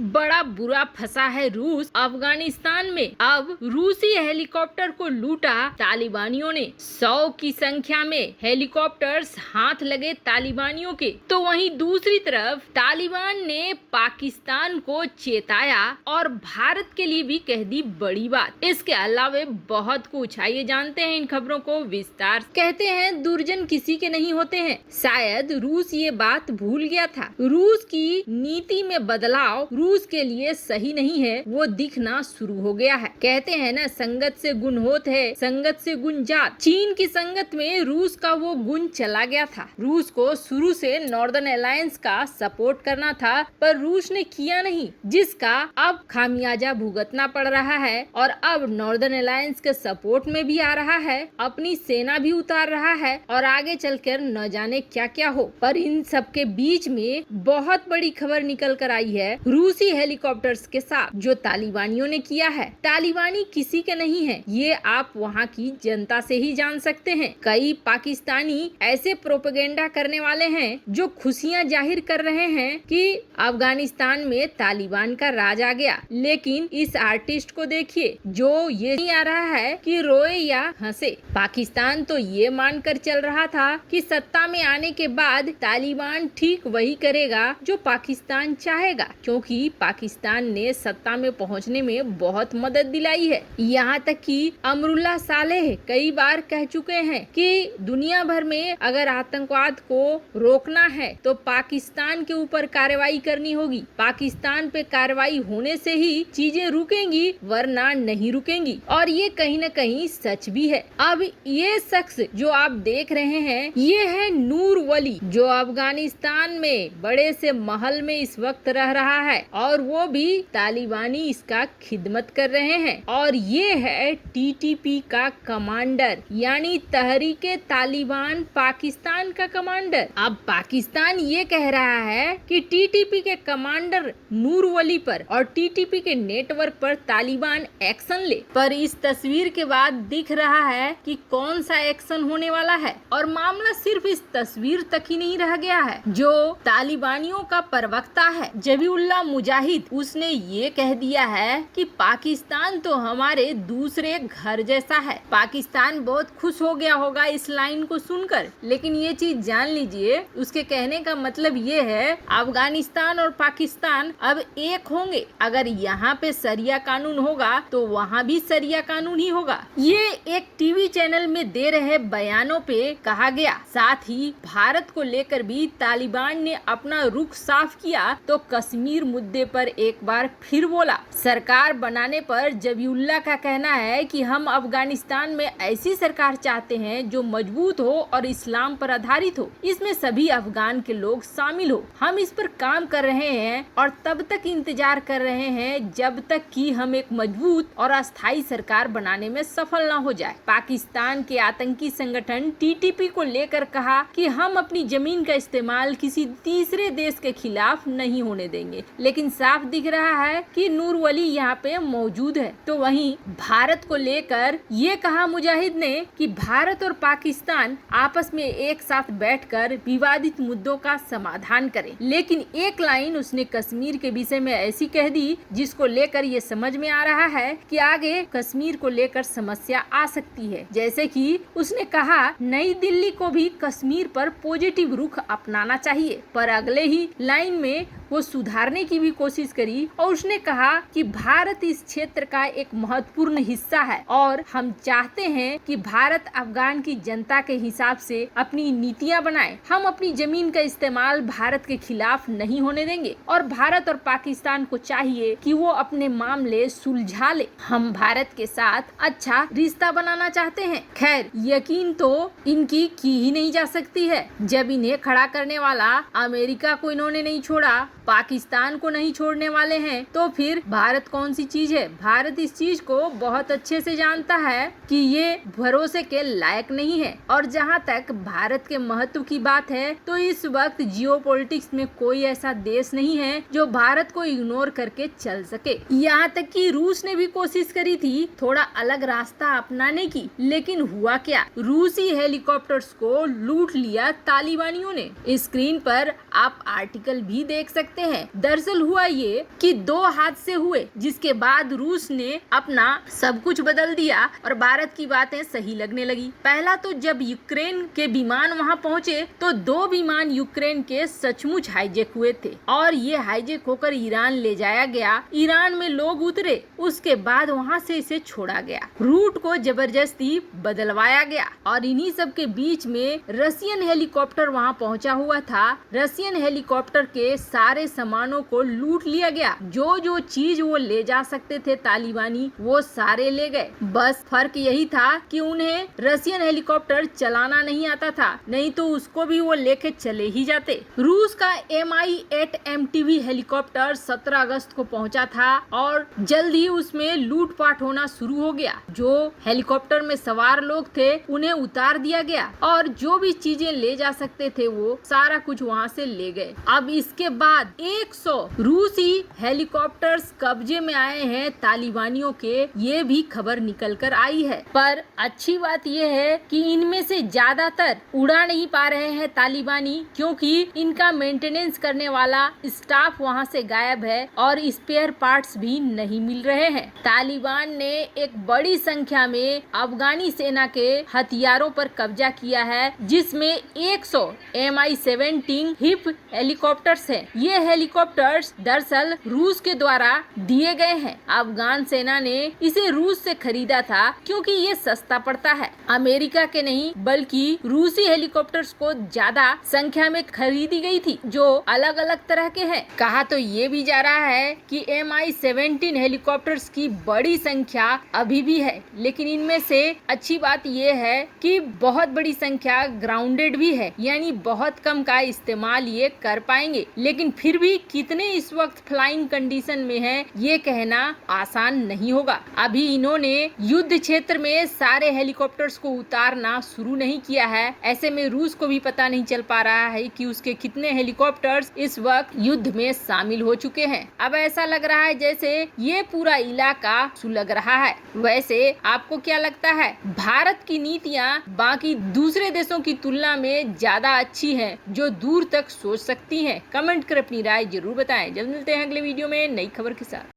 बड़ा बुरा फंसा है रूस अफगानिस्तान में। अब रूसी हेलीकॉप्टर को लूटा तालिबानियों ने। 100 की संख्या में हेलीकॉप्टर्स हाथ लगे तालिबानियों के। तो वहीं दूसरी तरफ तालिबान ने पाकिस्तान को चेताया और भारत के लिए भी कह दी बड़ी बात। इसके अलावा बहुत कुछ। आइए जानते हैं इन खबरों को विस्तार। कहते हैं दुर्जन किसी के नहीं होते हैं। शायद रूस ये बात भूल गया था। रूस की नीति में बदलाव रूस के लिए सही नहीं है, वो दिखना शुरू हो गया है। कहते हैं ना, संगत से गुण होत है, संगत से गुण जात। चीन की संगत में रूस का वो गुण चला गया था। रूस को शुरू से नॉर्दर्न अलायंस का सपोर्ट करना था, पर रूस ने किया नहीं, जिसका अब खामियाजा भुगतना पड़ रहा है। और अब नॉर्दर्न अलायंस के सपोर्ट में भी आ रहा है, अपनी सेना भी उतार रहा है और आगे चलकर न जाने क्या क्या हो। पर इन सब के बीच में बहुत बड़ी खबर निकल कर आई है रूसी हेलीकॉप्टर्स के साथ जो तालिबानियों ने किया है। तालिबानी किसी के नहीं है, ये आप वहाँ की जनता से ही जान सकते हैं। कई पाकिस्तानी ऐसे प्रोपेगेंडा करने वाले हैं जो खुशियां जाहिर कर रहे हैं कि अफगानिस्तान में तालिबान का राज आ गया। लेकिन इस आर्टिस्ट को देखिए, जो ये नहीं आ रहा है कि रोए या हंसे। पाकिस्तान तो ये मानकर चल रहा था कि सत्ता में आने के बाद तालिबान ठीक वही करेगा जो पाकिस्तान चाहेगा, क्योंकि पाकिस्तान ने सत्ता में पहुंचने में बहुत मदद दिलाई है। यहाँ तक कि अमरुल्लाह सालेह कई बार कह चुके हैं कि दुनिया भर में अगर आतंकवाद को रोकना है तो पाकिस्तान के ऊपर कार्रवाई करनी होगी। पाकिस्तान पे कार्रवाई होने से ही चीजें रुकेंगी, वरना नहीं रुकेंगी। और ये कहीं न कहीं सच भी है। अब ये शख्स जो आप देख रहे हैं, ये है नूर वली, जो अफगानिस्तान में बड़े से महल में इस वक्त रह रहा है और वो भी तालिबानी इसका खिदमत कर रहे हैं। और ये है टीटीपी का कमांडर, यानी तहरीके तालिबान पाकिस्तान का कमांडर। अब पाकिस्तान ये कह रहा है कि टीटीपी के कमांडर नूर वली पर और टीटीपी के नेटवर्क पर तालिबान एक्शन ले। पर इस तस्वीर के बाद दिख रहा है कि कौन सा एक्शन होने वाला है। और मामला सिर्फ इस तस्वीर तक ही नहीं रह गया है। जो तालिबानियों का प्रवक्ता है जबीउल्लाह मुजाहिद, उसने ये कह दिया है कि पाकिस्तान तो हमारे दूसरे घर जैसा है। पाकिस्तान बहुत खुश हो गया होगा इस लाइन को सुनकर, लेकिन ये चीज जान लीजिए, उसके कहने का मतलब ये है अफगानिस्तान और पाकिस्तान अब एक होंगे। अगर यहाँ पे सरिया कानून होगा तो वहाँ भी सरिया कानून ही होगा। ये एक टीवी चैनल में दे रहे बयानों पे कहा गया। साथ ही भारत को लेकर भी तालिबान ने अपना रुख साफ किया तो कश्मीर मुद्दे पर एक बार फिर बोला। सरकार बनाने पर जबीउल्लाह का कहना है कि हम अफगानिस्तान में ऐसी सरकार चाहते हैं जो मजबूत हो और इस्लाम पर आधारित हो, इसमें सभी अफगान के लोग शामिल हो। हम इस पर काम कर रहे हैं और तब तक इंतजार कर रहे हैं जब तक कि हम एक मजबूत और अस्थायी सरकार बनाने में सफल न हो जाए। पाकिस्तान के आतंकी संगठन टीटीपी को लेकर कहा कि हम अपनी जमीन का इस्तेमाल किसी तीसरे देश के खिलाफ नहीं होने देंगे, लेकिन साफ दिख रहा है कि नूर वली यहाँ पे मौजूद है। तो वहीं भारत को लेकर ये कहा मुजाहिद ने कि भारत और पाकिस्तान आपस में एक साथ बैठकर विवादित मुद्दों का समाधान करें। लेकिन एक लाइन उसने कश्मीर के विषय में ऐसी कह दी जिसको लेकर ये समझ में आ रहा है कि आगे कश्मीर को लेकर समस्या आ सकती है। जैसे कि उसने कहा नई दिल्ली को भी कश्मीर पर पॉजिटिव रुख अपनाना चाहिए, पर अगले ही लाइन में वो सुधारने की भी कोशिश करी और उसने कहा कि भारत इस क्षेत्र का एक महत्वपूर्ण हिस्सा है और हम चाहते हैं कि भारत अफगान की जनता के हिसाब से अपनी नीतियां बनाए। हम अपनी जमीन का इस्तेमाल भारत के खिलाफ नहीं होने देंगे और भारत और पाकिस्तान को चाहिए कि वो अपने मामले सुलझा ले। हम भारत के साथ अच्छा रिश्ता बनाना चाहते हैं। खैर, यकीन तो इनकी की ही नहीं जा सकती है जब इन्हें खड़ा करने वाला अमेरिका को इन्होंने नहीं छोड़ा, पाकिस्तान को नहीं छोड़ने वाले हैं, तो फिर भारत कौन सी चीज है। भारत इस चीज को बहुत अच्छे से जानता है कि ये भरोसे के लायक नहीं है। और जहाँ तक भारत के महत्व की बात है तो इस वक्त जियोपॉलिटिक्स में कोई ऐसा देश नहीं है जो भारत को इग्नोर करके चल सके। यहाँ तक कि रूस ने भी कोशिश करी थी थोड़ा अलग रास्ता अपनाने की, लेकिन हुआ क्या, रूसी हेलीकॉप्टर्स को लूट लिया तालिबानियों ने। स्क्रीन पर आप आर्टिकल भी देख सकते बताते हैं। दरअसल हुआ ये कि 2 हादसे हुए, जिसके बाद रूस ने अपना सब कुछ बदल दिया और भारत की बातें सही लगने लगी। पहला तो जब यूक्रेन के विमान वहां पहुंचे तो 2 विमान यूक्रेन के सचमुच हाईजैक हुए थे और ये हाईजैक होकर ईरान ले जाया गया। ईरान में लोग उतरे, उसके बाद वहां से इसे छोड़ा गया, रूट को जबरदस्ती बदलवाया गया और इन्हीं सब के बीच में रशियन हेलीकॉप्टर वहां पहुंचा हुआ था। रशियन हेलीकॉप्टर के सारे सामानों को लूट लिया गया। जो जो चीज वो ले जा सकते थे तालिबानी, वो सारे ले गए। बस फर्क यही था कि उन्हें रशियन हेलीकॉप्टर चलाना नहीं आता था, नहीं तो उसको भी वो लेके चले ही जाते। रूस का Mi-8 MTV हेलीकॉप्टर 17 अगस्त को पहुंचा था और जल्द ही उसमें लूटपाट होना शुरू हो गया। जो हेलीकॉप्टर में सवार लोग थे उन्हें उतार दिया गया और जो भी चीजें ले जा सकते थे वो सारा कुछ वहां से ले गए। अब इसके बाद 100 रूसी हेलीकॉप्टर्स कब्जे में आए हैं तालिबानियों के, ये भी खबर निकल कर आई है। पर अच्छी बात यह है कि इनमें से ज्यादातर उड़ा नहीं पा रहे हैं तालिबानी, क्योंकि इनका मेंटेनेंस करने वाला स्टाफ वहां से गायब है और स्पेयर पार्ट्स भी नहीं मिल रहे हैं। तालिबान ने एक बड़ी संख्या में अफगानी सेना के हथियारों पर कब्जा किया है, जिसमें 100 Mi-17 हिप हेलीकॉप्टर्स हैं। ये हेलीकॉप्टर्स दरअसल रूस के द्वारा दिए गए हैं। अफगान सेना ने इसे रूस से खरीदा था क्योंकि ये सस्ता पड़ता है। अमेरिका के नहीं बल्कि रूसी हेलीकॉप्टर्स को ज्यादा संख्या में खरीदी गई थी, जो अलग अलग तरह के हैं। कहा तो ये भी जा रहा है कि Mi-17 हेलीकॉप्टर्स की बड़ी संख्या अभी भी है, लेकिन इनमें से अच्छी बात ये है कि बहुत बड़ी संख्या ग्राउंडेड भी है, यानी बहुत कम का इस्तेमाल ये कर पाएंगे। लेकिन फिर भी कितने इस वक्त फ्लाइंग कंडीशन में है ये कहना आसान नहीं होगा। अभी इन्होंने युद्ध क्षेत्र में सारे हेलीकॉप्टर्स को उतारना शुरू नहीं किया है। ऐसे में रूस को भी पता नहीं चल पा रहा है कि उसके कितने हेलीकॉप्टर्स इस वक्त युद्ध में शामिल हो चुके हैं। अब ऐसा लग रहा है जैसे ये पूरा इलाका सुलग रहा है। वैसे आपको क्या लगता है, भारत की नीतियाँ बाकी दूसरे देशों की तुलना में ज्यादा अच्छी हैं, जो दूर तक सोच सकती हैं? कमेंट कर अपनी राय जरूर बताएं। जल्द मिलते हैं अगले वीडियो में नई खबर के साथ।